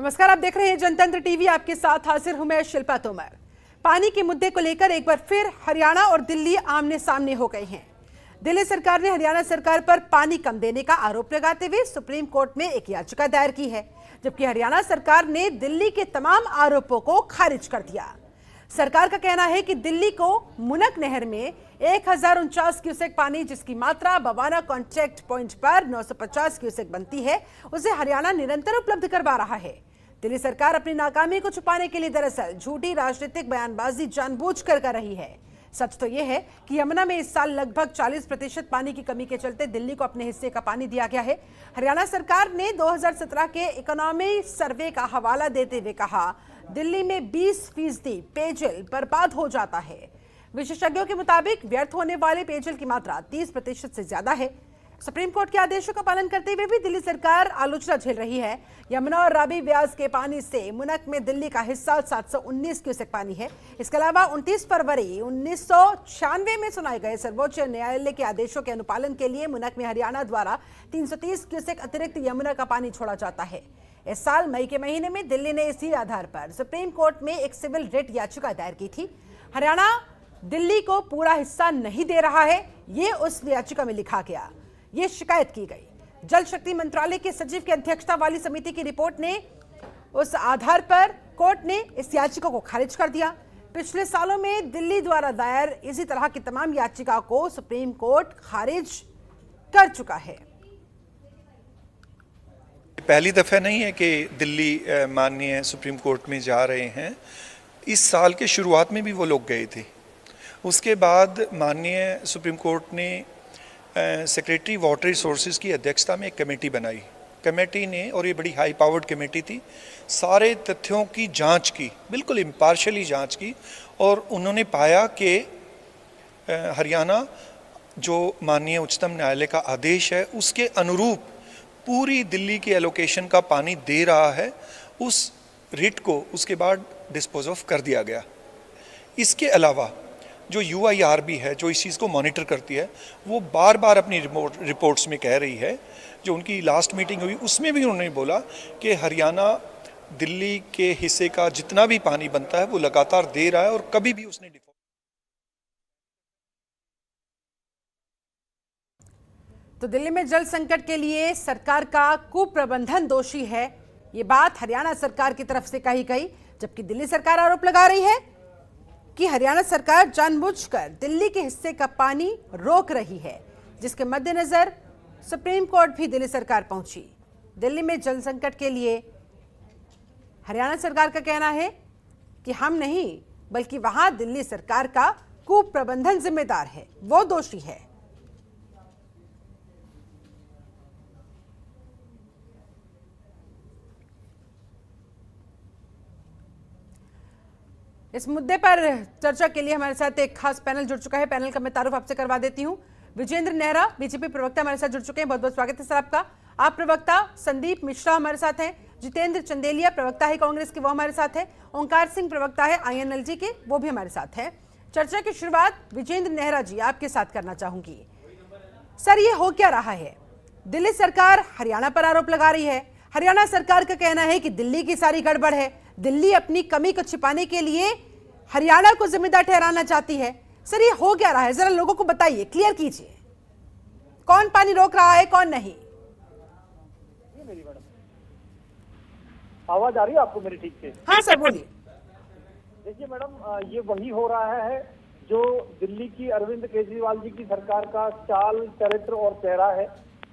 नमस्कार, आप देख रहे हैं जनतंत्र टीवी। आपके साथ हाजिर हूं मैं शिल्पा तोमर। पानी के मुद्दे को लेकर एक बार फिर हरियाणा और दिल्ली आमने सामने हो गए हैं। दिल्ली सरकार ने हरियाणा सरकार पर पानी कम देने का आरोप लगाते हुए सुप्रीम कोर्ट में एक याचिका दायर की है, जबकि हरियाणा सरकार ने दिल्ली के तमाम आरोपों को खारिज कर दिया। सरकार का कहना है कि दिल्ली को मुनक नहर में 1049 क्यूसेक पानी, जिसकी मात्रा बवाना कॉन्टैक्ट पॉइंट पर 950 क्यूसेक बनती है, उसे हरियाणा निरंतर उपलब्ध करवा रहा है। दिल्ली सरकार अपनी नाकामी को छुपाने के लिए दरअसल झूठी राजनीतिक बयानबाजी जानबूझकर कर रही है। सच तो यह है कि यमुना में इस साल लगभग 40% पानी की कमी के चलते दिल्ली को अपने हिस्से का पानी दिया गया है। हरियाणा सरकार ने 2017 के इकोनॉमी सर्वे का हवाला देते हुए कहा, दिल्ली में 20% पेयजल बर्बाद हो जाता है। विशेषज्ञों के मुताबिक व्यर्थ होने वाले पेयजल की मात्रा 30% से ज्यादा है। सुप्रीम कोर्ट के आदेशों का पालन करते हुए भी दिल्ली सरकार आलोचना झेल रही है। यमुना और रावी व्यास के पानी से मुनक में दिल्ली का हिस्सा 719 क्यूसेक पानी है। इसके अलावा 29 फरवरी 1996 में सुनाए गए सर्वोच्च न्यायालय के आदेशों के अनुपालन के लिए मुनक में हरियाणा द्वारा 330 क्यूसेक अतिरिक्त यमुना का पानी छोड़ा जाता है। इस साल मई के महीने में दिल्ली ने इसी आधार पर सुप्रीम कोर्ट में एक सिविल रिट याचिका दायर की थी। हरियाणा दिल्ली को पूरा हिस्सा नहीं दे रहा है, ये उस याचिका में लिखा गया, ये शिकायत की गई। जल शक्ति मंत्रालय के सचिव की अध्यक्षता वाली समिति की रिपोर्ट ने उस आधार पर कोर्ट ने इस याचिका को खारिज कर दिया। पिछले सालों में दिल्ली द्वारा दायर इसी तरह की तमाम याचिका को सुप्रीम कोर्ट खारिज कर चुका है। पहली दफा नहीं है कि दिल्ली माननीय सुप्रीम कोर्ट में जा रहे हैं। इस साल के शुरुआत में भी वो लोग गए थे। उसके बाद माननीय सुप्रीम कोर्ट ने सेक्रेटरी वाटर रिसोर्सेज की अध्यक्षता में एक कमेटी बनाई। कमेटी ने, और ये बड़ी हाई पावर्ड कमेटी थी, सारे तथ्यों की जांच की, बिल्कुल इम्पार्शियली जांच की, और उन्होंने पाया कि हरियाणा जो माननीय उच्चतम न्यायालय का आदेश है उसके अनुरूप पूरी दिल्ली की एलोकेशन का पानी दे रहा है। उस रिट को उसके बाद डिस्पोज ऑफ कर दिया गया। इसके अलावा जो UIRB है, जो इस चीज़ को मॉनिटर करती है, वो बार बार अपनी रिपोर्ट्स में कह रही है, जो उनकी लास्ट मीटिंग हुई उसमें भी उन्होंने बोला कि हरियाणा दिल्ली के हिस्से का जितना भी पानी बनता है वो लगातार दे रहा है और कभी भी उसने डिफॉल्ट। तो दिल्ली में जल संकट के लिए सरकार का कुप्रबंधन दोषी है, ये बात हरियाणा सरकार की तरफ से कही गई, जबकि दिल्ली सरकार आरोप लगा रही है कि हरियाणा सरकार जानबूझकर दिल्ली के हिस्से का पानी रोक रही है, जिसके मद्देनजर सुप्रीम कोर्ट भी दिल्ली सरकार पहुंची। दिल्ली में जल संकट के लिए हरियाणा सरकार का कहना है कि हम नहीं, बल्कि वहां दिल्ली सरकार का कुप्रबंधन जिम्मेदार है, वो दोषी है। इस मुद्दे पर चर्चा के लिए हमारे साथ एक खास पैनल जुड़ चुका है। पैनल का मैं तारुफ आपसे करवा देती हूं। विजेंद्र नेहरा, बीजेपी प्रवक्ता, हमारे साथ जुड़ चुके हैं। बहुत बहुत स्वागत है सर आपका। आप प्रवक्ता संदीप मिश्रा हमारे साथ हैं। जितेंद्र चंदेलिया प्रवक्ता है कांग्रेस के, वो हमारे साथ है। ओंकार सिंह प्रवक्ता है INLG के, वो भी हमारे साथ है। चर्चा की शुरुआत विजेंद्र नेहरा जी आपके साथ करना चाहूंगी। सर, ये हो क्या रहा है? दिल्ली सरकार हरियाणा पर आरोप लगा रही है। हरियाणा सरकार का कहना है कि दिल्ली की सारी गड़बड़ है, दिल्ली अपनी कमी को छिपाने के लिए हरियाणा को जिम्मेदार ठहराना चाहती है। सर, ये हो क्या रहा है? जरा लोगों को बताइए, क्लियर कीजिए, कौन पानी रोक रहा है, कौन नहीं? मेरी मैडम आवाज आ रही है आपको मेरी ठीक से? हाँ सर, बोलिए। देखिए मैडम, ये वही हो रहा है जो दिल्ली की अरविंद केजरीवाल जी की सरकार का चाल, चरित्र और चेहरा है।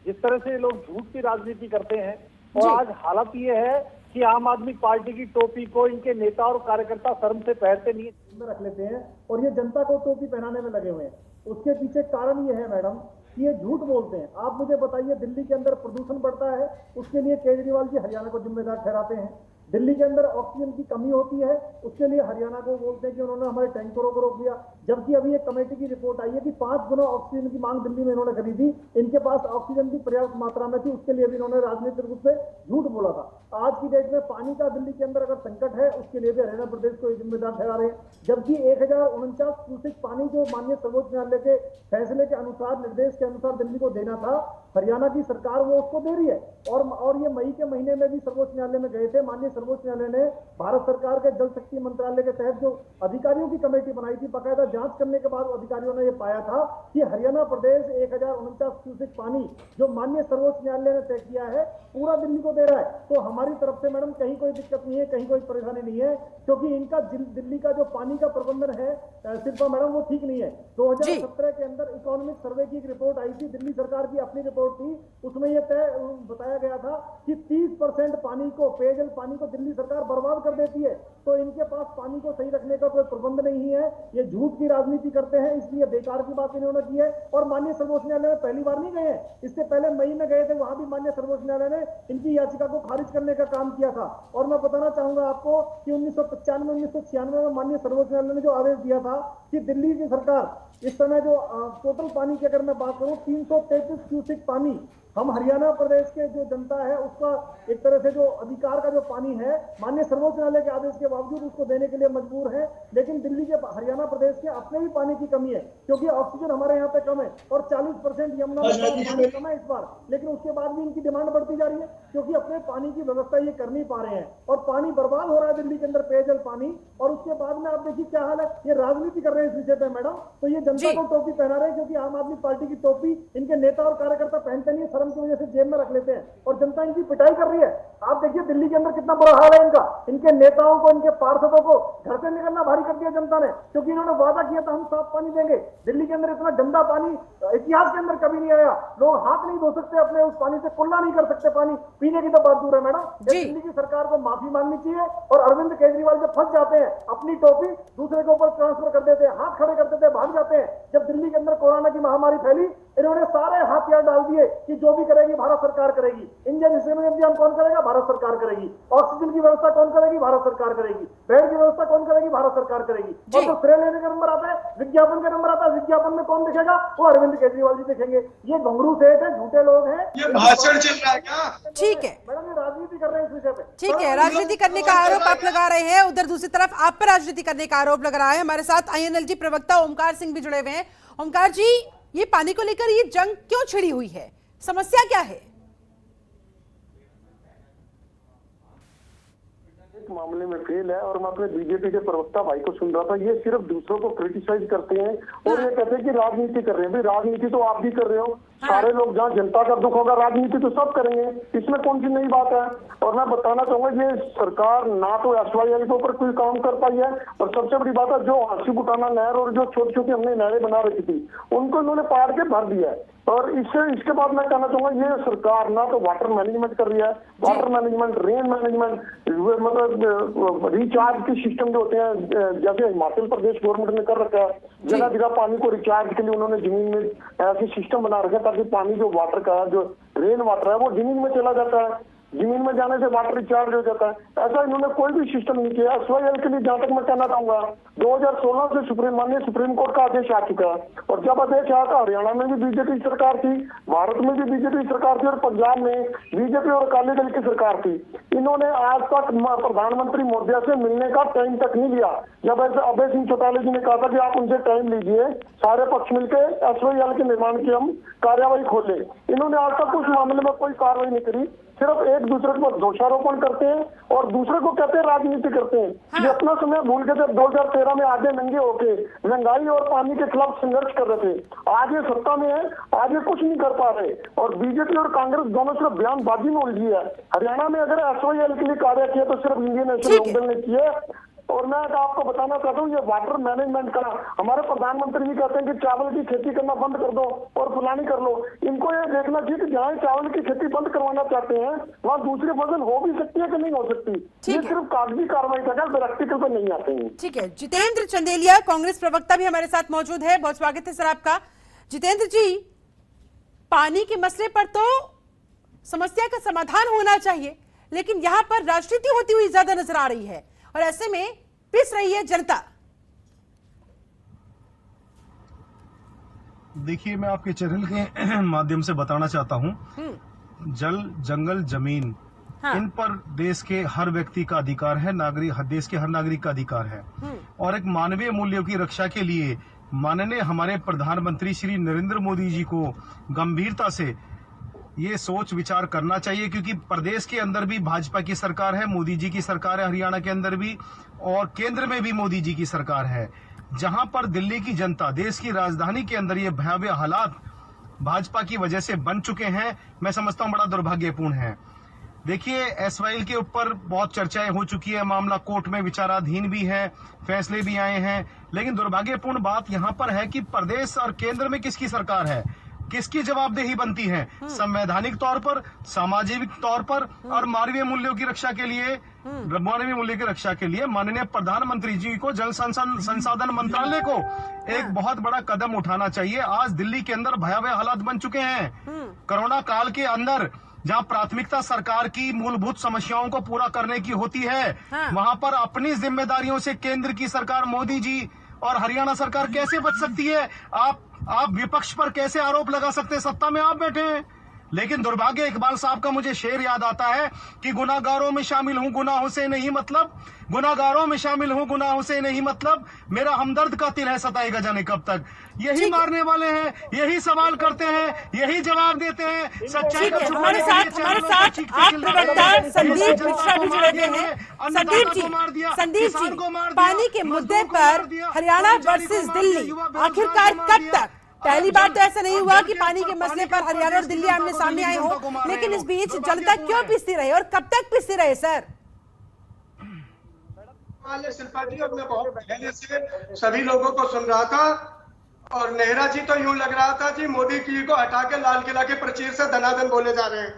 जिस तरह से लोग झूठ की राजनीति करते हैं, और आज हालत ये है कि आम आदमी पार्टी की टोपी को इनके नेता और कार्यकर्ता शर्म से पहनते नहीं है, रख लेते हैं, और ये जनता को टोपी पहनाने में लगे हुए हैं। उसके पीछे कारण ये है मैडम कि ये झूठ बोलते हैं। आप मुझे बताइए, दिल्ली के अंदर प्रदूषण बढ़ता है, उसके लिए केजरीवाल जी हरियाणा को जिम्मेदार ठहराते हैं। दिल्ली के अंदर ऑक्सीजन की कमी होती है, उसके लिए हरियाणा को बोलते हैं कि उन्होंने हमारे टैंकरों को रोक दिया, जबकि अभी एक कमेटी की रिपोर्ट आई है कि 5 गुना ऑक्सीजन की मांग दिल्ली में इन्होंने खरीदी। इनके पास ऑक्सीजन की पर्याप्त मात्रा में थी, उसके लिए भी इन्होंने राजनीतिक रूप से झूठ बोला था। आज की डेट में पानी का दिल्ली के अंदर अगर संकट है, उसके लिए भी हरियाणा प्रदेश को जिम्मेदार ठहरा रहे हैं, जबकि 1049 क्यूसेक पानी जो माननीय सर्वोच्च न्यायालय के फैसले के अनुसार, निर्देश के अनुसार दिल्ली को देना था, हरियाणा की सरकार वो उसको दे रही है। और ये मई के महीने में भी सर्वोच्च न्यायालय में गए थे, माननीय सर्वोच्च न्यायालय ने भारत सरकार के जल शक्ति मंत्रालय के तहत जो अधिकारियों की कमेटी बनाई थी, बाकायदा जांच करने के बाद अधिकारियों ने यह पाया था कि हरियाणा प्रदेश 1049 क्यूसेक पानी जो माननीय सर्वोच्च न्यायालय ने तय किया है पूरा दिल्ली को दे रहा है। तो हमारी तरफ से मैडम कहीं कोई दिक्कत नहीं है, कहीं कोई परेशानी नहीं है, क्योंकि इनका दिल्ली का जो पानी का प्रबंधन है शिल्पा मैडम वो ठीक नहीं है। 2017 के अंदर इकोनॉमिक सर्वे की एक रिपोर्ट आई थी, दिल्ली सरकार की अपनी रिपोर्ट थी, उसमें यह तय बताया गया था कि 30% पानी को, पेयजल पानी को दिल्ली सरकार बर्बाद कर देती है। तो इनके पास पानी को सही रखने का कोई प्रबंध नहीं है, ये झूठ की राजनीति करते हैं, इसलिए बेकार की बात इन्होंने की है। और माननीय सर्वोच्च न्यायालय में पहली बार नहीं गए हैं, इससे पहले मई में गए थे, वहां भी माननीय सर्वोच्च न्यायालय ने इनकी याचिका को खारिज करने का काम किया था। और मैं बताना चाहूंगा आपको कि 1995 1996 में माननीय सर्वोच्च न्यायालय ने जो आदेश दिया था कि दिल्ली की सरकार इस समय जो टोटल पानी की अगर मैं बात करूं 333 क्यूसेक पानी हम हरियाणा प्रदेश के जो जनता है उसका एक तरह से जो अधिकार का जो पानी है माननीय सर्वोच्च न्यायालय के आदेश के बावजूद उसको देने के लिए मजबूर है। लेकिन दिल्ली के हरियाणा प्रदेश के अपने भी पानी की कमी है, क्योंकि ऑक्सीजन हमारे यहाँ पे कम है और 40% यमुना में कम है इस बार। लेकिन उसके बाद भी इनकी डिमांड बढ़ती जा रही है, क्योंकि अपने पानी की व्यवस्था ये कर नहीं पा रहे हैं और पानी बर्बाद हो रहा है दिल्ली के अंदर, पेयजल पानी। और उसके बाद में आप देखिए क्या हाल है, ये राजनीति कर रहे हैं इस विषय पे मैडम। तो ये जनता को टोपी पहना रहे हैं, क्योंकि आम आदमी पार्टी की टोपी इनके नेता और कार्यकर्ता पहनते नहीं, शर्म की वजह से जेब में रख लेते हैं और जनता इनकी पिटाई कर रही है। आप देखिए दिल्ली के अंदर कितना बुरा हाल है इनका, इनके नेताओं को, इनके पार्षदों को घर से निकलना भारी कर दिया जनता ने, क्योंकि इन्होंने वादा किया था हम साफ पानी देंगे। दिल्ली के अंदर इतना गंदा पानी इतिहास के अंदर कभी नहीं आया, लोग हाथ नहीं धो सकते अपने उस पानी से, कुल्ला नहीं कर सकते, पानी पीने की तो बात दूर है मैडम। दिल्ली की सरकार को माफी मांगनी चाहिए। और अरविंद केजरीवाल जब फंस जाते हैं अपनी टोपी दूसरे के ऊपर ट्रांसफर कर देते हैं, हाथ खड़े कर देते हैं, भाग जाते हैं। जब दिल्ली के अंदर कोरोना की महामारी फैली, इन्होंने सारे हाथियार डाल दिए कि जो भी करेगी भारत सरकार करेगी, इंजन स्क्रीनिंग अभियान कौन करेगा, भारत सरकार करेगी, ऑक्सीजन की व्यवस्था कौन करेगी, भारत सरकार करेगी, बेड की व्यवस्था कौन करेगी, भारत सरकार करेगी। और तो श्रेय लेने का नंबर आता है, विज्ञापन का नंबर आता है, विज्ञापन में कौन दिखेगा, वो अरविंद केजरीवाल जी दिखेंगे। ये घुंघरू सेठ है, झूठे लोग हैं, ये भाषण चल रहा है क्या? ठीक है मैडम, ये राजनीति कर रहे हैं इस विषय पे। ठीक है, राजनीति करने का आरोप आप लगा रहे हैं, उधर दूसरी तरफ आप पर राजनीति करने का आरोप लग रहा है। हमारे साथ INLG प्रवक्ता ओमकार सिंह भी जुड़े हुए हैं। ओमकार जी, ये पानी को लेकर ये जंग क्यों छिड़ी हुई है, समस्या क्या है? मामले में फेल है। और मैं अपने बीजेपी के प्रवक्ता भाई को सुन रहा था, ये सिर्फ दूसरों को क्रिटिसाइज करते हैं और ये कहते हैं कि राजनीति कर रहे हैं। भाई राजनीति तो आप भी कर रहे हो, सारे लोग, जहाँ जनता का दुख होगा राजनीति तो सब करेंगे, इसमें कौन सी नई बात है। और मैं बताना चाहूंगा ये सरकार ना तो SYL के ऊपर कोई काम कर पाई है, और सबसे बड़ी बात है जो हाथी बुटाना नहर और जो छोटी छोटी हमने नहरें बना रखी थी उनको इन्होंने पाड़ के भर दिया है। और इसके बाद मैं कहना चाहूंगा ये सरकार ना तो वाटर मैनेजमेंट कर रही है, वाटर मैनेजमेंट, रेन मैनेजमेंट, मतलब रिचार्ज के सिस्टम जो होते हैं जैसे हिमाचल प्रदेश गवर्नमेंट ने कर रखा है, जगह जगह पानी को रिचार्ज के लिए उन्होंने जमीन में ऐसे सिस्टम बना रखे ताकि पानी जो वाटर का जो रेन वाटर है वो जमीन में चला जाता है, जमीन में जाने से वाटर रिचार्ज हो जाता है। ऐसा इन्होंने कोई भी सिस्टम नहीं किया। SYL के लिए जहां तक मैं कहना चाहूंगा 2016 से माननीय सुप्रीम कोर्ट का आदेश आ चुका है, और जब आदेश आया था हरियाणा में भी बीजेपी सरकार थी, भारत में भी बीजेपी सरकार थी और पंजाब में बीजेपी और अकाली दल की सरकार थी। इन्होंने आज तक प्रधानमंत्री मोदी से मिलने का टाइम तक नहीं लिया। जब ऐसे अभय सिंह चौटाला जी ने कहा था कि आप उनसे टाइम लीजिए, सारे पक्ष मिलकर SYL के निर्माण की हम कार्यवाही खोले, इन्होंने आज तक उस मामले में कोई कार्रवाई नहीं करी, सिर्फ एक दूसरे पर दोषारोपण करते हैं और दूसरे को कहते हैं राजनीति करते हैं। ये अपना समय भूल के जब 2013 में आगे नंगे होके महंगाई और पानी के खिलाफ संघर्ष कर रहे थे, आज ये सत्ता में है, आज ये कुछ नहीं कर पा रहे। और बीजेपी और कांग्रेस दोनों सिर्फ बयानबाजी में उलझी है। हरियाणा में अगर SYL के लिए कार्य किया तो सिर्फ इंडियन नेशनल लोकदल ने किए। और मैं आपको बताना चाहता हूँ ये वाटर मैनेजमेंट का हमारे प्रधानमंत्री जी कहते हैं कि चावल की खेती करना बंद कर दो और फुलानी कर लो। इनको ये देखना चाहिए कि जहाँ चावल की खेती बंद करवाना चाहते हैं वहाँ दूसरी फसल हो भी सकती है कि नहीं हो सकती। ये सिर्फ कागजी कार्रवाई का प्रैक्टिकल पे नहीं आते हैं। ठीक है, जितेंद्र चंदेलिया कांग्रेस प्रवक्ता भी हमारे साथ मौजूद है, बहुत स्वागत है सर आपका। जितेंद्र जी, पानी के मसले पर तो समस्या का समाधान होना चाहिए, लेकिन यहाँ पर राजनीति होती हुई ज्यादा नजर आ रही है और ऐसे में पिस रही है जनता। देखिए, मैं आपके चैनल के माध्यम से बताना चाहता हूँ, जल, जंगल, जमीन, इन पर देश के हर व्यक्ति का अधिकार है, देश के हर नागरिक का अधिकार है। और एक मानवीय मूल्यों की रक्षा के लिए माननीय हमारे प्रधानमंत्री श्री नरेंद्र मोदी जी को गंभीरता से ये सोच विचार करना चाहिए, क्योंकि प्रदेश के अंदर भी भाजपा की सरकार है, मोदी जी की सरकार है, हरियाणा के अंदर भी, और केंद्र में भी मोदी जी की सरकार है। जहां पर दिल्ली की जनता, देश की राजधानी के अंदर ये भयावह हालात भाजपा की वजह से बन चुके हैं, मैं समझता हूं बड़ा दुर्भाग्यपूर्ण है। देखिए, एसवाइएल के ऊपर बहुत चर्चाएं हो चुकी है, मामला कोर्ट में विचाराधीन भी है, फैसले भी आए हैं, लेकिन दुर्भाग्यपूर्ण बात यहां पर है कि प्रदेश और केंद्र में किसकी सरकार है, किसकी जवाबदेही बनती है, संवैधानिक तौर पर, सामाजिक तौर पर और मानवीय मूल्यों की रक्षा के लिए, मानवीय मूल्य की रक्षा के लिए माननीय प्रधानमंत्री जी को, जल संसाधन मंत्रालय को एक बहुत बड़ा कदम उठाना चाहिए। आज दिल्ली के अंदर भयावह हालात बन चुके हैं। कोरोना काल के अंदर जहां प्राथमिकता सरकार की मूलभूत समस्याओं को पूरा करने की होती है, वहां पर अपनी जिम्मेदारियों से केंद्र की सरकार, मोदी जी और हरियाणा सरकार कैसे बच सकती है? आप विपक्ष पर कैसे आरोप लगा सकते हैं? सत्ता में आप बैठे हैं। लेकिन दुर्भाग्य, इकबाल साहब का मुझे शेर याद आता है कि गुनाहगारों में शामिल हूं, गुनाहों से नहीं मतलब, गुनाहगारों में शामिल हूं, गुनाहों से नहीं मतलब, मेरा हमदर्द का तिल है, सताएगा जाने कब तक। यही मारने वाले हैं, यही सवाल करते हैं, यही जवाब देते हैं। सच्चाई को हमारे साथ आप प्रवक्ता संदीप मिश्रा भी जुड़े हुए हैं। संदीप जी, पानी के मुद्दे पर हरियाणा वर्सेस दिल्ली आखिरकार कब तक? पहली बार तो ऐसा नहीं हुआ कि पानी के मसले पर हरियाणा और दिल्ली आमने सामने आए हो, लेकिन इस बीच जनता क्यों पिसती रहे और कब तक पिसती रहे सर? शिल्पा जी, और मैं बहुत पहले से सभी लोगों को सुन रहा था, और नेहरा जी तो यूं लग रहा था कि मोदी जी को हटा के लाल किला के प्रचीर से धनाधन बोले जा रहे हैं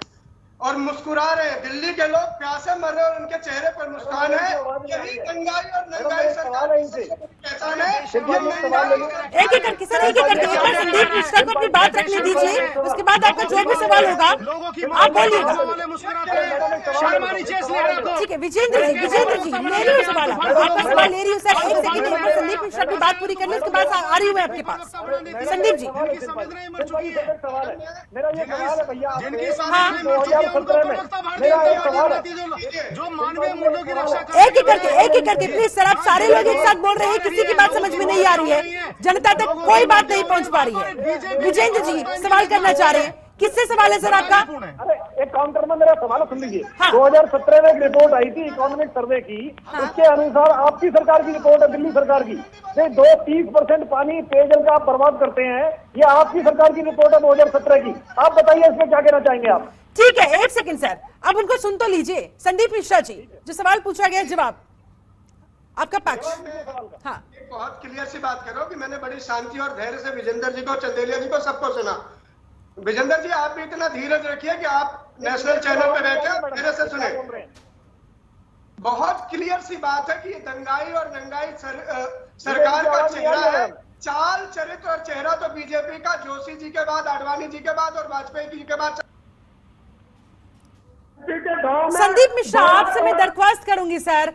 और मुस्कुरा रहे हैं। दिल्ली के लोग प्यासे मर रहे हैं और उनके चेहरे पर मुस्कान है। यही दंगाई और नंगाई सरकार की पहचान है। एक एक करके सर, एक एक करके एक बार संदीप मिश्रा को अपनी बात रखने दीजिए, उसके बाद आपका जो भी सवाल होगा आप बोलिएगा। ठीक है विजेंद्र जी, ले रही हूँ सवाल, आपका सवाल ले रही हूँ सर। एक सेकंड में संदीप मिश्रा की बात पूरी करने, उसके बाद आ रही हूँ मैं आपके पास। संदीप जी, मेरा ये सवाल है भैया, जो मानवीय मूल्यों की रक्षा, एक एक करके प्लीज सर, आप सारे लोग एक साथ बोल रहे हैं, किसी की बात समझ में नहीं आ रही है, जनता तक कोई बात नहीं पहुंच पा रही है। विजेंद्र जी सवाल करना चाह रहे हैं, किससे सवाल है सर आपका? अरे एक काउंटर में मेरा सवाल सुन लीजिए। 2017 में एक रिपोर्ट आई थी इकोनॉमिक सर्वे की, उसके अनुसार आपकी सरकार की रिपोर्ट है, दिल्ली सरकार की, 30% पानी पेयजल का आप बर्बाद करते हैं, ये आपकी सरकार की रिपोर्ट है 2017 की। आप बताइए इसमें क्या कहना चाहेंगे आप? ठीक है, एक सेकंड सर, अब उनको सुन तो लीजिए। संदीप मिश्रा जी, जो सवाल पूछा गया जवाब आपका पक्ष। हाँ, एक बहुत क्लियर सी बात करो कि मैंने बड़ी शांति और धैर्य से विजेंद्र जी को, चंदेलिया जी को, सबको सुना। विजेंद्र जी, आप भी इतना धीरज रखिए कि आप नेशनल चैनल पे बैठे मेरे से सुने। बहुत क्लियर सी बात है कि ये दंगाई और नंगाई सरकार का चेहरा है। चाल, चरित्र और चेहरा तो बीजेपी का जोशी जी के बाद, आडवाणी जी के बाद और वाजपेयी जी के बाद। संदीप मिश्रा, आपसे मैं दरख्वास्त करूंगी सर,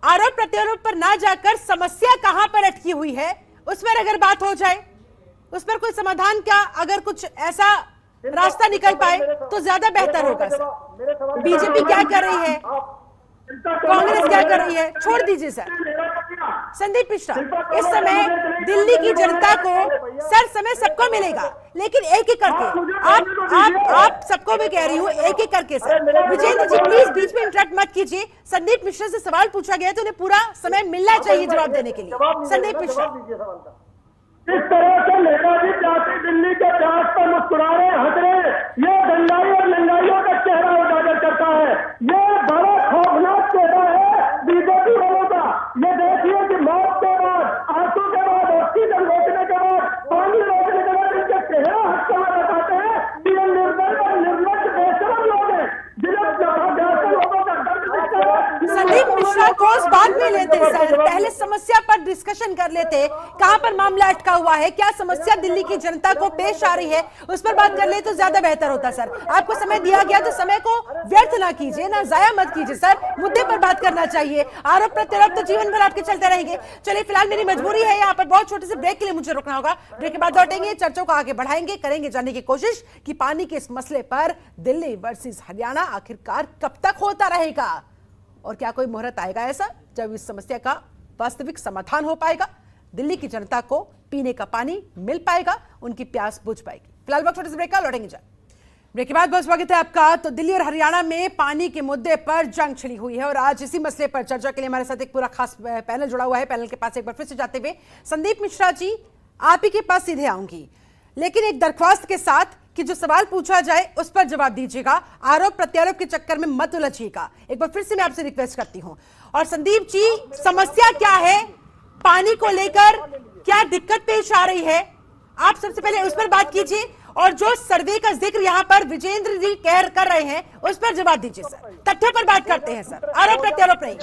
आरोप प्रत्यारोप पर ना जाकर समस्या कहां पर अटकी हुई है उस पर अगर बात हो जाए, उस पर कोई समाधान का अगर कुछ ऐसा रास्ता निकल पाए तो ज्यादा बेहतर होगा सर। बीजेपी क्या कर रही है, कांग्रेस क्या कर रही है, छोड़ दीजिए सर। संदीप मिश्रा, इस समय दिल्ली की जनता को सर समय सबको मिलेगा, लेकिन एक एक करके आप सबको मैं कह रही हूँ, एक एक करके सर। विजेंद्र जी प्लीज बीच में इंटरप्ट मत कीजिए। संदीप मिश्रा से सवाल पूछा गया तो उन्हें पूरा समय मिलना चाहिए जवाब देने के लिए। संदीप मिश्रा, इस तरह से नेताजी जाति दिल्ली के जांच पर मुस्कुरा रहे, हंस रहे, ये दंगाई और नंगाइयों का चेहरा उजागर करता है। ये बड़ा खौफनाक चेहरा है बीजेपी वालों का। ये देखिए कि मौत के बाद, आंसू के बाद, ऑक्सीजन रोकने के बाद, पानी रोकने के बाद इनके चेहरा हंसता बताते हैं कि ये निर्दय और निर्लज बेशरम लोग हैं जिन्हें लोगों का दर्द दिखता है। संदीप मिश्रा को उस बात में लेते सर, पहले समस्या पर डिस्कशन कर लेते, कहां पर मामला अटका हुआ है, क्या समस्या दिल्ली की जनता को पेश आ रही है, उस पर बात कर ले तो ज्यादा बेहतर होता सर। आपको समय दिया गया तो समय को व्यर्थ ना कीजिए, ना जाया मत कीजिए सर, मुद्दे पर बात करना चाहिए। आरोप प्रत्यारोप तो जीवन भर आपके चलते रहेंगे। चलिए फिलहाल मेरी मजबूरी है, यहाँ पर बहुत छोटे से ब्रेक के लिए मुझे रुकना होगा। ब्रेक के बाद लौटेंगे, चर्चा को आगे बढ़ाएंगे, करेंगे जानने की कोशिश कि पानी के इस मसले पर दिल्ली वर्सेस हरियाणा आखिरकार कब तक होता रहेगा और क्या कोई मुहूर्त आएगा ऐसा जब इस समस्या का वास्तविक समाधान हो पाएगा, दिल्ली की जनता को पीने का पानी मिल पाएगा, उनकी प्यास बुझ पाएगी। फिलहाल वक्त छोटे से ब्रेक का, लौटेंगे। ब्रेक के बाद बहुत स्वागत है आपका। तो दिल्ली और हरियाणा में पानी के मुद्दे पर जंग छिड़ी हुई है और आज इसी मसले पर चर्चा के लिए हमारे साथ एक पूरा खास पैनल जुड़ा हुआ है। पैनल के पास एक बार फिर से जाते हुए संदीप मिश्रा जी, आप ही के पास सीधे आऊंगी, लेकिन एक दरख्वास्त के साथ कि जो सवाल पूछा जाए उस पर जवाब दीजिएगा, आरोप प्रत्यारोप के चक्कर में मत उलझिएगा। एक बार फिर से मैं आपसे रिक्वेस्ट करती हूं। और संदीप जी, समस्या क्या है, पानी को लेकर क्या दिक्कत पेश आ रही है, आप सबसे पहले उस पर बात कीजिए। और जो सर्वे का जिक्र यहाँ पर विजेंद्र जी कर रहे हैं उस पर जवाब दीजिए सर। तथ्यों पर बात करते हैं सर, आरोप प्रत्यारोप नहीं।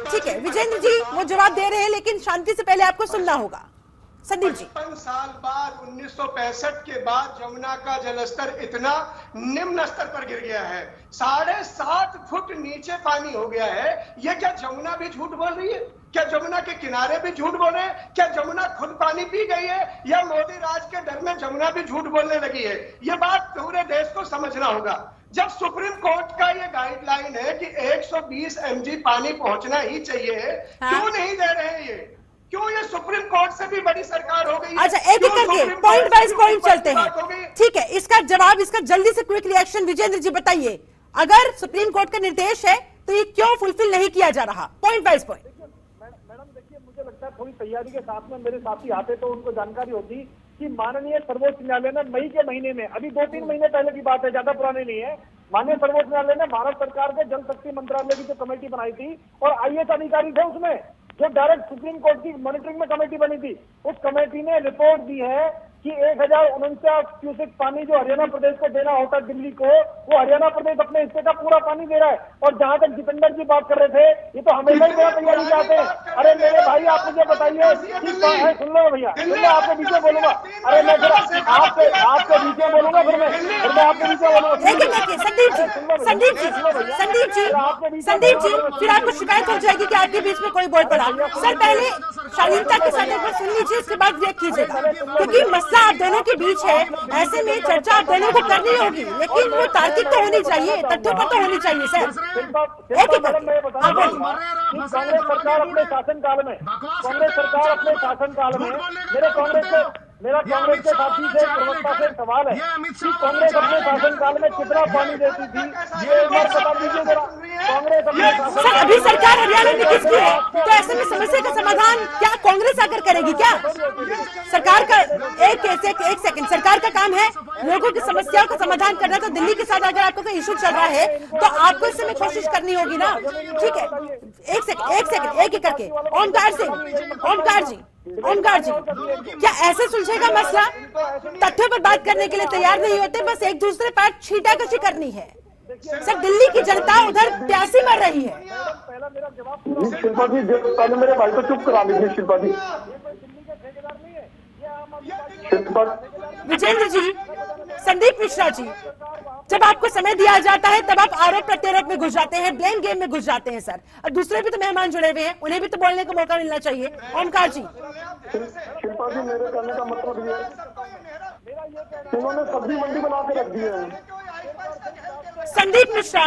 ठीक है विजेंद्र जी, वो जवाब दे रहे हैं लेकिन शांति से पहले आपको सुनना होगा। संदीप जी, 55 साल बाद 1965 के बाद जमुना का जलस्तर इतना निम्न स्तर पर गिर गया है, 7.5 फुट नीचे पानी हो गया है। ये क्या जमुना भी झूठ बोल रही है? क्या जमुना के किनारे भी झूठ बोल रहे हैं? क्या जमुना खुद पानी पी गई है या मोदी राज के डर में जमुना भी झूठ बोलने लगी है? ये बात पूरे देश को समझना होगा। जब सुप्रीम कोर्ट का ये गाइडलाइन है कि 120 mg पानी पहुंचना ही चाहिए, क्यों नहीं दे रहे हैं ये? क्यों ये सुप्रीम कोर्ट से भी बड़ी सरकार हो गई? अच्छा, एक एक करके पॉइंट वाइज पॉइंट चलते हैं। ठीक है, इसका जवाब, इसका जल्दी से क्विक रिएक्शन विजेंद्र जी बताइए। अगर सुप्रीम कोर्ट का निर्देश है तो ये क्यों फुलफिल नहीं किया जा रहा? Point wise point. मैडम देखिए, मुझे लगता है थोड़ी तैयारी के साथ में मेरे साथी आते तो उनको जानकारी होती कि माननीय सर्वोच्च न्यायालय ने मई के महीने में, अभी 2-3 महीने पहले की बात है, ज्यादा पुरानी नहीं है, माननीय सर्वोच्च न्यायालय ने भारत सरकार के जल शक्ति मंत्रालय की जो कमेटी बनाई थी और IAS अधिकारी थे उसमें, जो डायरेक्ट सुप्रीम कोर्ट की मॉनिटरिंग में कमेटी बनी थी, उस कमेटी ने रिपोर्ट दी है कि 1049 क्यूसेक पानी जो हरियाणा प्रदेश को देना होता है दिल्ली को, वो हरियाणा प्रदेश अपने हिस्से का पूरा पानी दे रहा है। और जहां तक जितेंद्र जी बात कर रहे थे, ये तो हमेशा ही बड़ा तैयारी चाहते हैं। अरे मेरे भाई, आप मुझे बताइए कि सुन लो भैया, सुन लो, आपके बीच में बोलूंगा। अरे मैं फिर आपके बीच में बोलूंगा, फिर मैं आपके बीच में बोलूंगा। संदीप जी, फिर आपको शिकायत हो जाएगी कि आपके बीच में कोई बोल पड़ा। सर पहले शालीनता के साथ एक बार सुन लीजिए, उसके बाद रिएक्ट कीजिएगा, क्योंकि मसला आप दोनों के बीच है। ऐसे में चर्चा आप दोनों को करनी होगी, लेकिन वो तार्किक तो होनी चाहिए, तथ्यों पर तो होनी चाहिए सर। एक एक कांग्रेस सरकार अपने शासनकाल में, मेरा कांग्रेस के साथी से प्रवक्ता से सवाल है कि कांग्रेस अपने शासनकाल में कितना पानी देती थी, ये एक बार बता दीजिए जरा। कांग्रेस अपने सर, अभी सरकार हरियाणा में किसकी है? तो ऐसे में समस्या का समाधान क्या कांग्रेस आकर करेगी क्या? सरकार का एक सेकंड, सरकार का काम है लोगों की समस्याओं का समाधान करना। तो दिल्ली के साथ अगर आपको कोई इशू चल रहा है तो आपको इस समय कोशिश करनी होगी ना। ठीक है, एक सेकंड, एक करके। ओमकार जी, क्या ऐसे सुलझेगा मसला? तथ्यों पर बात करने के लिए तैयार नहीं होते, बस एक दूसरे पर छींटाकशी करनी है। सर, दिल्ली की जनता उधर प्यासी मर रही है। शिल्पा जी, पहले मेरे भाई को चुप करा लीजिए। शिल्पा जी, विजेंद्र जी, संदीप मिश्रा जी, जब आपको समय दिया जाता है तब आप आरोप प्रत्यारोप में घुस जाते हैं, ब्लेम गेम में घुस जाते हैं सर। और दूसरे भी तो मेहमान जुड़े हुए हैं, उन्हें भी तो बोलने का मौका मिलना चाहिए। ओमकार जी, शिल्पा जी, मेरे कहने का मतलब ये है, इन्होंने सब्जी मंडी बना के रख दी है। संदीप मिश्रा,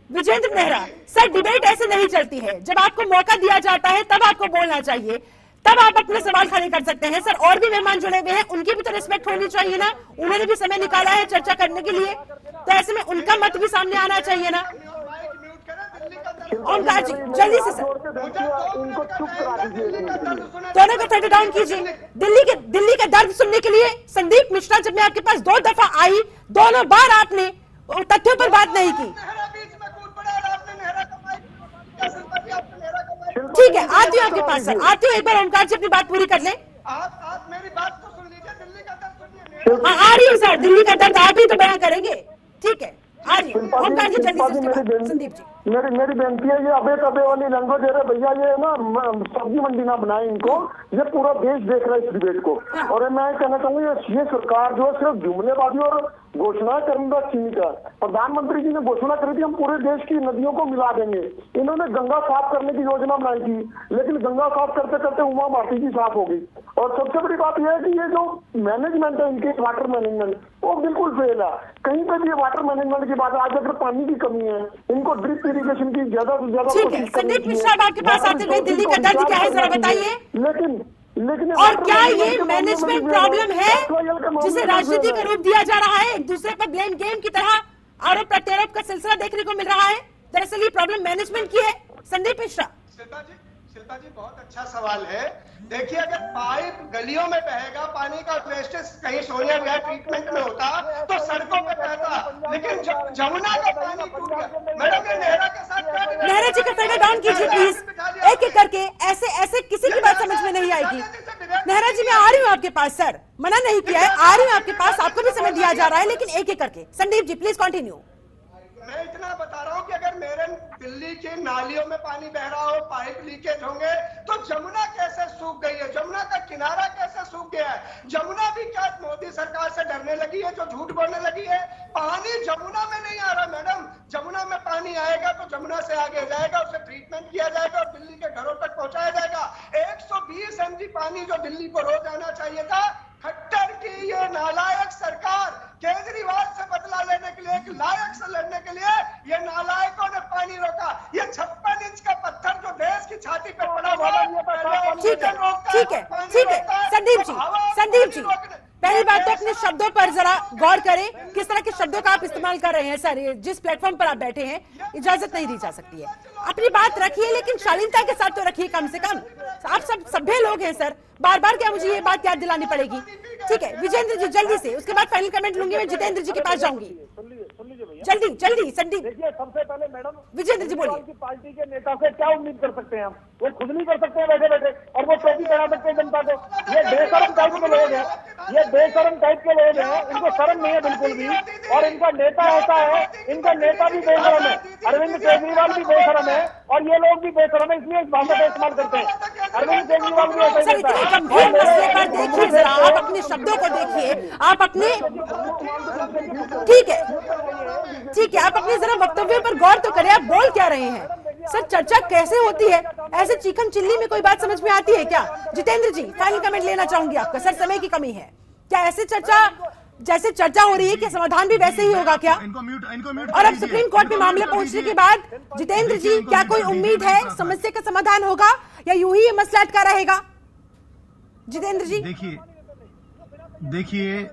विजेंद्र नेहरा, सर डिबेट ऐसे नहीं चलती है। जब आपको मौका दिया जाता है तब आपको बोलना चाहिए, तब आप अपने सवाल खड़े कर सकते हैं। सर, और भी मेहमान जुड़े हुए हैं, उनकी भी तो रिस्पेक्ट होनी चाहिए ना। उन्होंने भी समय निकाला है चर्चा करने के लिए, तो ऐसे में उनका मत भी सामने आना चाहिए ना। ओमकार जी, जल्दी से सर, इनको चुप करा दीजिए। दोनों को थर्ड डाउन कीजिए। दिल्ली का दर्द सुनने के लिए संदीप मिश्रा, जब मैं आपके पास 2 दफा आई, दोनों बार आपने तथ्यों पर बात नहीं की। ठीक है, आती हूँ आपके पास सर, आती हूँ। एक बार ओमकार जी अपनी बात पूरी कर ले। आप मेरी बात तो सुन लीजिए, दिल्ली का दर्द सुनिए। हाँ, आ रही हूँ सर, दिल्ली का दर्द आप ही तो बयां करेंगे। ठीक है, आ रही हूँ। ओमकार जी, जल्दी से संदीप जी। मेरी बेनती है, ये अबे तबे वाली लैंग्वेज है भैया, ये ना सब्जी मंडी ना बनाए इनको। ये पूरा देश देख रहा है इस डिबेट को। और मैं कहना चाहूंगा, ये सरकार जो है सिर्फ जुमलेबाजी और घोषणा करने का सीमित है। प्रधानमंत्री जी ने घोषणा करी थी हम पूरे देश की नदियों को मिला देंगे। इन्होंने गंगा साफ करने की योजना बनाई थी, लेकिन गंगा साफ करते करते उमा भारती जी साफ हो गई। और सबसे बड़ी बात यह है कि ये जो मैनेजमेंट है इनके, वाटर मैनेजमेंट, वो बिल्कुल फेल है। कहीं पे भी वाटर मैनेजमेंट की बात है। आज अगर पानी की कमी है, इनको ड्रिप इरिगेशन की ज्यादा से ज्यादा ठीक है, संदीप मिश्रा, आपके पास आते हुए दिल्ली का दर्द क्या है जरा बताइए। लेकिन लेकिन और क्या ये मैनेजमेंट प्रॉब्लम है जिसे राजनीति का रूप दिया जा रहा है, एक दूसरे पर ब्लेम गेम की तरह आरोप प्रत्यारोप का सिलसिला देखने को मिल रहा है? दरअसल ये प्रॉब्लम मैनेजमेंट की है। संदीप मिश्रा। शिल्पा जी बहुत अच्छा सवाल है। देखिए, अगर पाइप गलियों में बहेगा, पानी का वेस्टेज कहीं सोनिया विहार ट्रीटमेंट में होता तो सड़कों पे बहता, लेकिन जमुना का पानी टूट गया। मैडम ये नेहरा के साथ क्या कर रहे हैं? नेहरा जी का फेडर डाउन कीजिए प्लीज, एक एक करके। ऐसे ऐसे किसी की बात समझ में नहीं आएगी। नेहरा जी मैं आ रही हूँ आपके पास, सर मना नहीं किया है, आ रही हूँ आपके पास, आपको भी समय दिया जा रहा है, लेकिन एक एक करके। Sandeep ji please continue. मैं इतना बता रहा हूँ कि अगर मेरे दिल्ली की नालियों में पानी बह रहा हो, पाइप लीकेज होंगे, तो जमुना कैसे सूख गई है? जमुना का किनारा कैसे सूख गया है? जमुना भी क्या मोदी सरकार से डरने लगी है, जो झूठ बोलने लगी है? पानी जमुना में नहीं आ रहा मैडम। जमुना में पानी आएगा तो जमुना से आगे जाएगा, उसे ट्रीटमेंट किया जाएगा और दिल्ली के घरों तक पहुंचाया जाएगा। 120 mg पानी जो दिल्ली को रोज आना चाहिए था, खट्टर की ये नालायक सरकार केजरीवाल से बदला लेने के लिए, एक लायक से लड़ने के लिए ये नालायकों ने पानी रोका। ये 56 इंच का पत्थर जो देश की छाती पे पड़ा हुआ है, ठीक है संदीप जी पहली बात तो अपने शब्दों पर जरा गौर करें, किस तरह के शब्दों का आप इस्तेमाल कर रहे हैं। सर जिस प्लेटफॉर्म पर आप बैठे हैं इजाजत नहीं दी जा सकती है। अपनी बात रखिए लेकिन शालीनता के साथ तो रखिए कम से कम। आप सब सभ्य लोग हैं सर, बार बार क्या मुझे ये बात याद दिलानी पड़ेगी? ठीक है विजेंद्र जी जल्दी से, उसके बाद फाइनल कमेंट लूंगी, मैं जितेंद्र जी के पास जाऊंगी। जल्दी संदीप। देखिए सबसे पहले मैडम विजेंद्र जी बोलिए। पार्टी के नेता से क्या उम्मीद कर सकते हैं हम? वो खुद नहीं कर सकते हैं बैठे बैठे, और वो टोपी पहना सकते हैं जनता को। ये बेशरम टाइप के लोग हैं, ये बेशरम टाइप के लोग हैं, इनको शर्म नहीं है बिल्कुल भी। और इनका नेता ऐसा है, इनका नेता भी बेशरम है, अरविंद केजरीवाल भी बेशरम है, और ये लोग भी बेशरम है, इसलिए इस भाषा का इस्तेमाल करते हैं। अरविंद केजरीवाल भी ऐसा सर इतने गंभीर मसले पर देखिए जरा, आप अपने शब्दों को देखिए, आप अपने ठीक है आप अपने जरा वक्तव्य पर गौर तो करें, आप बोल क्या रहे हैं? सर चर्चा कैसे होती है? ऐसे चीखम चिल्ली में कोई बात समझ में आती है क्या? जितेंद्र जी फाइनल कमेंट लेना चाहूंगी आपका। सर समय की कमी है, क्या ऐसे चर्चा जैसे चर्चा हो रही है कि समाधान भी वैसे ही होगा क्या? इनको म्यूट और अब सुप्रीम कोर्ट में मामले पहुंचने के बाद जितेंद्र जी क्या कोई उम्मीद है समस्या का समाधान होगा या यूं ही ये मसला अटका रहेगा? जितेंद्र जी देखिए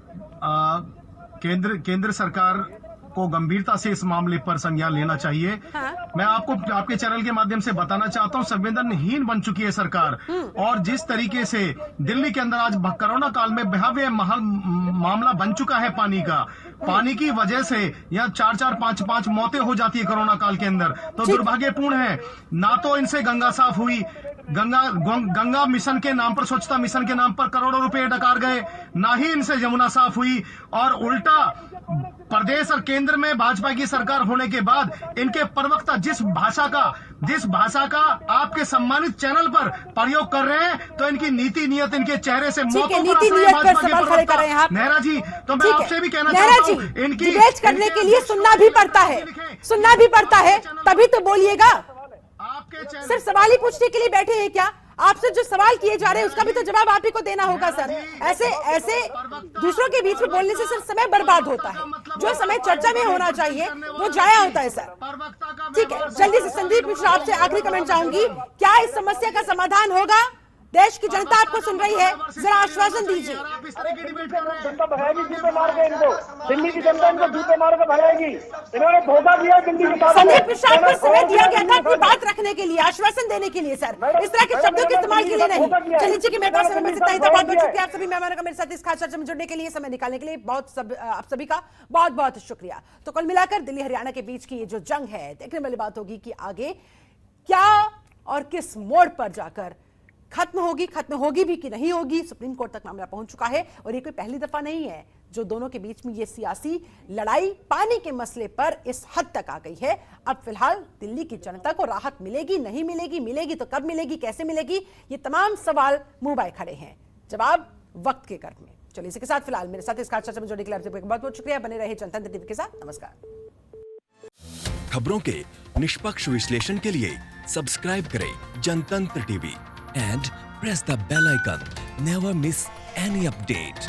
केंद्र सरकार को गंभीरता से इस मामले पर संज्ञान लेना चाहिए। हाँ। मैं आपको आपके चैनल के माध्यम से बताना चाहता हूं, संवेदनहीन बन चुकी है सरकार। और जिस तरीके से दिल्ली के अंदर आज कोरोना काल में भयावह मामला बन चुका है पानी की वजह से यहाँ 4-4, 5-5 मौतें हो जाती है कोरोना काल के अंदर, तो दुर्भाग्यपूर्ण है। ना तो इनसे गंगा साफ हुई, गंगा मिशन के नाम पर, स्वच्छता मिशन के नाम पर करोड़ों रुपए डकार गए, ना ही इनसे यमुना साफ हुई, और उल्टा प्रदेश और केंद्र में भाजपा की सरकार होने के बाद इनके प्रवक्ता जिस भाषा का आपके सम्मानित चैनल पर प्रयोग कर रहे हैं, तो इनकी नीति नियत इनके चेहरे से मौतों पर सवाल खड़े कर रहे हैं आप। नेहरा जी, तो मैं आपसे भी कहना चाहता हूं, इनकी डिबेट करने के लिए सुनना भी पड़ता है, तभी तो बोलिएगा। आपके सिर्फ सवाल ही पूछने के लिए बैठे हैं क्या? आपसे जो सवाल किए जा रहे हैं उसका भी तो जवाब आप ही को देना होगा सर। ऐसे दूसरों के बीच में बोलने से सिर्फ समय बर्बाद होता है, जो समय चर्चा में होना चाहिए वो जाया होता है सर। ठीक है जल्दी से संदीप मिश्रा आपसे आखिरी कमेंट चाहूंगी, क्या इस समस्या का समाधान होगा? देश की जनता आपको सुन रही है, जरा आश्वासन दीजिए। जनता भगाएगी, जूते मार के इनको, दिल्ली की जनता इनको जूते मार के भगाएगी। इन्होंने धोखा दिया दिल्ली की। संदीप मिश्रा आपको समय दिया गया था अपनी बात रखने के लिए, आश्वासन देने के लिए सर, इस तरह के शब्दों के इस्तेमाल के लिए नहीं। चलिए कि मेरे पास समय में इतना ही था। बहुत बहुत शुक्रिया आप सभी मेहमानों का मेरे साथ इस खास चर्चा में जुड़ने के लिए, समय निकालने के लिए आप सभी का बहुत बहुत शुक्रिया। तो कुल मिलाकर दिल्ली हरियाणा के बीच की ये जो जंग है, देखने वाली बात होगी कि आगे क्या और किस मोड़ पर जाकर खत्म होगी भी कि नहीं होगी। सुप्रीम कोर्ट तक मामला पहुंच चुका है और ये कोई पहली दफा नहीं है जो दोनों के बीच में ये सियासी लड़ाई पानी के मसले पर इस हद तक आ गई है। अब फिलहाल दिल्ली की जनता को राहत मिलेगी, नहीं मिलेगी, मिलेगी तो कब मिलेगी, कैसे मिलेगी, ये तमाम सवाल मुंह बाय खड़े हैं, जवाब वक्त के गर्भ में। चलिए इसके साथ फिलहाल मेरे साथ इस खास चर्चा में जुड़ने के लिए आपसे बहुत बहुत शुक्रिया। बने रहे जनतंत्र टीवी के साथ। नमस्कार। खबरों के निष्पक्ष विश्लेषण के लिए सब्सक्राइब करें जनतंत्र TV and press the bell icon. Never miss any update.